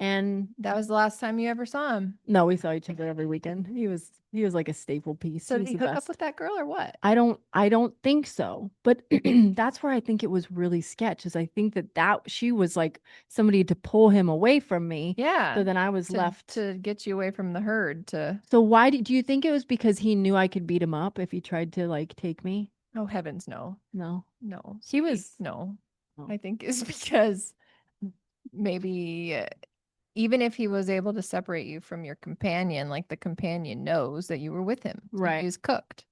B: And
A: That was the last time you ever saw him.
B: no, we saw each other every weekend. He was like a staple piece.
A: So
B: He
A: did
B: was
A: he
B: the
A: hook up
B: best.
A: with that girl or what?
B: I don't think so. But that's where I think it was really sketch is I think that she was like somebody to pull him away from me.
A: Yeah.
B: So then I was
A: to,
B: left.
A: to get you away from the herd to
B: So why do you think it was because he knew I could beat him up if he tried to like take me?
A: oh heavens no.
B: No.
A: No.
B: He
A: sweetie,
B: was
A: no.
B: oh,
A: I think it's because maybe even if he was able to separate you from your companion, like the companion knows that you were with him. So
B: right.
A: he was cooked.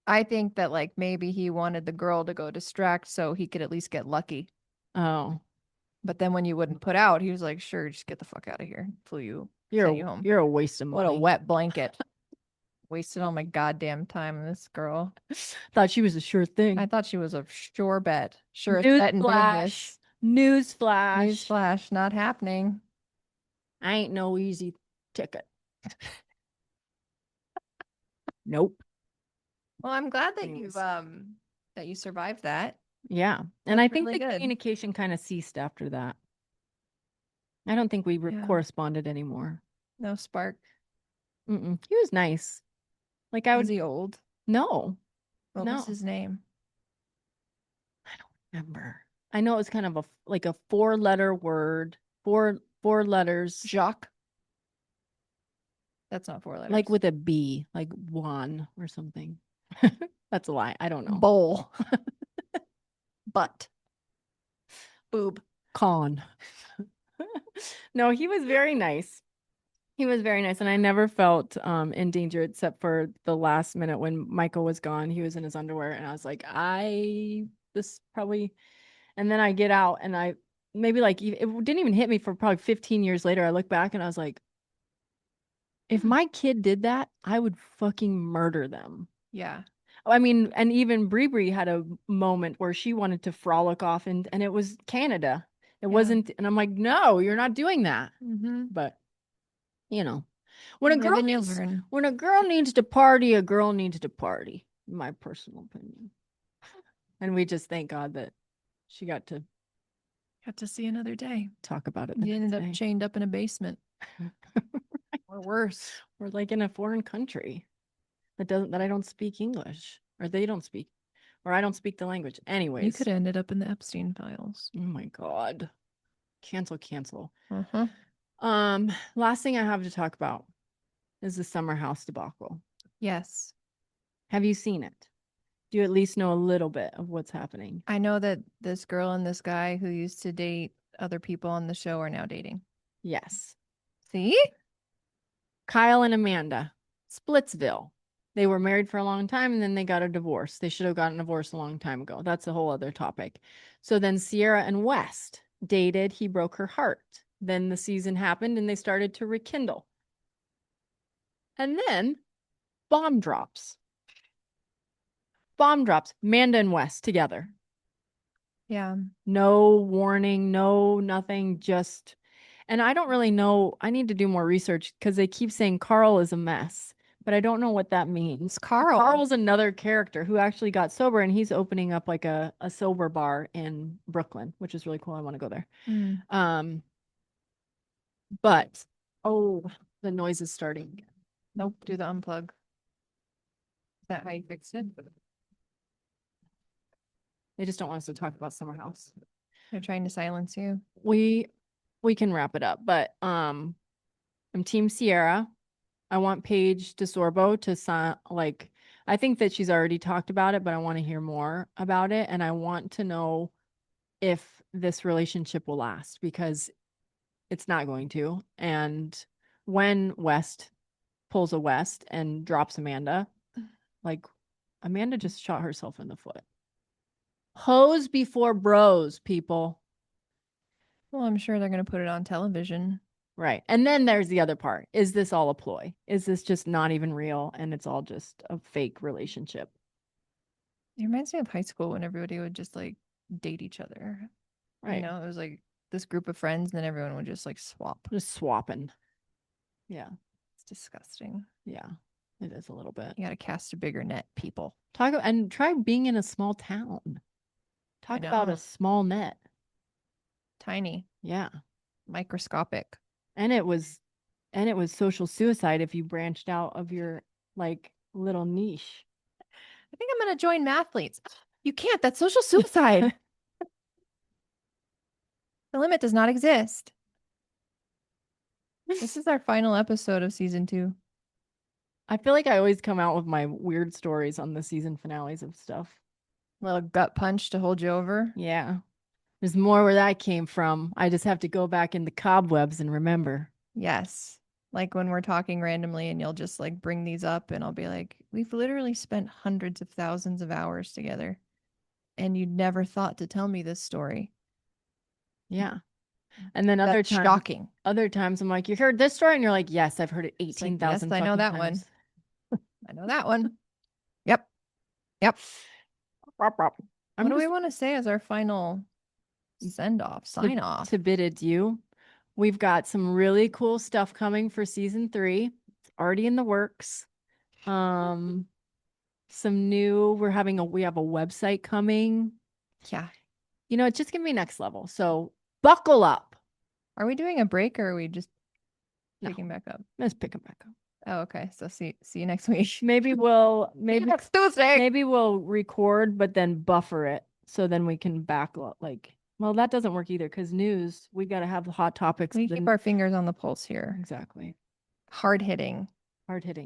A: I think that like maybe he wanted the girl to go distract so he could at least get lucky.
B: Oh.
A: But then when you wouldn't put out, he was like, "Sure, just get the fuck out of here." Sent you home.
B: You're a waste of
A: What a
B: money.
A: wet blanket. Wasted all my goddamn time on this girl.
B: Thought she was a sure thing.
A: I thought she was a sure bet. Surest bet in Vegas.
B: Newsflash.
A: Newsflash, not happening.
B: I ain't no easy ticket. Nope.
A: Well, I'm glad that
B: Anyways.
A: that you survived that.
B: Yeah. And
A: That's
B: I think
A: really
B: the
A: good.
B: communication kind of ceased after that. I don't think we
A: Yeah.
B: corresponded anymore.
A: No spark.
B: He was nice. Like I
A: Was
B: would
A: he old?
B: no.
A: What
B: No.
A: was his name?
B: I don't remember. I know it was kind of a 4-letter word. Four letters.
A: Jacques. That's not 4 letters.
B: Like with a B, like Juan or something. That's a lie. I don't know.
A: bowl. Butt. Boob.
B: Con. No, he was very nice. He was very nice, and I never felt in danger except for the last minute when Michael was gone. He was in his underwear, and I was like, this probably. And then I get out, and I maybe like it didn't even hit me for probably 15 years later. I look back, and I was like, if my kid did that, I would fucking murder them.
A: Yeah.
B: I mean, and even Bree had a moment where she wanted to frolic off, and it was Canada. It wasn't, and I'm like, no, you're not doing that.
A: Mm-hmm.
B: But when
A: Live and you'll learn.
B: when a girl needs to party, a girl needs to party, in my personal opinion. And we just thank God that she got to
A: see another day.
B: talk about it.
A: You ended up chained up in a basement. Or worse.
B: We're like in a foreign country that I don't speak English, or they don't speak, or I don't speak the language. Anyways,
A: You could have ended up in the Epstein files.
B: oh my God, cancel.
A: Uh-huh.
B: Last thing I have to talk about is the summer house debacle.
A: Yes.
B: Have you seen it? Do you at least know a little bit of what's happening?
A: I know that this girl and this guy who used to date other people on the show are now dating.
B: Yes.
A: See?
B: Kyle and Amanda, Splitsville. They were married for a long time and then they got a divorce. They should have gotten a divorce a long time ago. That's a whole other topic. So then Sierra and West dated. He broke her heart. Then the season happened and they started to rekindle. And then bomb drops. Bomb drops. Amanda and Wes together.
A: Yeah.
B: No warning, no nothing, just. And I don't really know. I need to do more research because they keep saying Carl is a mess, but I don't know what that means.
A: Carl.
B: Carl's another character who actually got sober, and he's opening up like a sober bar in Brooklyn, which is really cool. I want to go there.
A: Mm.
B: But oh, the noise is starting.
A: Nope. Do the unplug. Is that how you fix it?
B: They just don't want us to talk about Summer House.
A: They're trying to silence you.
B: We can wrap it up, but I'm Team Sierra. I want Paige DeSorbo to sign, like, I think that she's already talked about it, but I want to hear more about it. And I want to know if this relationship will last because it's not going to. And when West pulls a West and drops Amanda, like, Amanda just shot herself in the foot. Hoes before bros, people.
A: Well, I'm sure they're going to put it on television.
B: Right. And then there's the other part. Is this all a ploy? Is this just not even real and it's all just a fake relationship?
A: It reminds me of high school when everybody would just like date each other.
B: Right.
A: You know, it was like this group of friends, and then everyone would just like swap.
B: Just swapping. Yeah.
A: It's disgusting.
B: Yeah. It is a little bit.
A: You got to cast a bigger net, people.
B: And try being in a small town. Talk about a small net.
A: Tiny.
B: Yeah.
A: Microscopic.
B: And it was social suicide if you branched out of your like little niche.
A: I think I'm going to join Mathletes. You can't. That's social suicide. The limit does not exist. This is our final episode of season 2.
B: I feel like I always come out with my weird stories on the season finales of stuff.
A: Little gut punch to hold you over.
B: Yeah. There's more where that came from. I just have to go back in the cobwebs and remember.
A: Yes. Like when we're talking randomly and you'll just like bring these up and I'll be like, we've literally spent hundreds of thousands of hours together and you never thought to tell me this story.
B: Yeah. And then
A: That's shocking.
B: Other times I'm like, you heard this story? And you're like, yes, I've heard it 18,000
A: yes, I know that
B: times.
A: one. I know that one. Yep. Yep. What do we want to say as our final send off, sign off?
B: To bid adieu. We've got some really cool stuff coming for season 3. It's already in the works. Some new, we have a website coming.
A: Yeah.
B: You know, it's just gonna be next level. So buckle up.
A: Are we doing a break or are we just picking back up?
B: Let's pick them back up.
A: Oh, okay. So see you next week.
B: Maybe
A: next Tuesday.
B: Maybe we'll record, but then buffer it so then we can well, that doesn't work either because news, we got to have the hot topics.
A: We keep our fingers on the pulse here.
B: Exactly.
A: Hard hitting.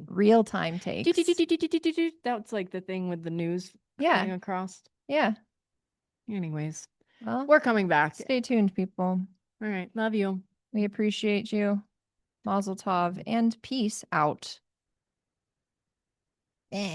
A: Real time takes.
B: That's like the thing with the news.
A: Yeah.
B: Coming across.
A: Yeah.
B: Anyways,
A: well,
B: we're coming back.
A: Stay tuned, people.
B: All right. Love you.
A: We appreciate you. Mazel tov and peace out. Eh.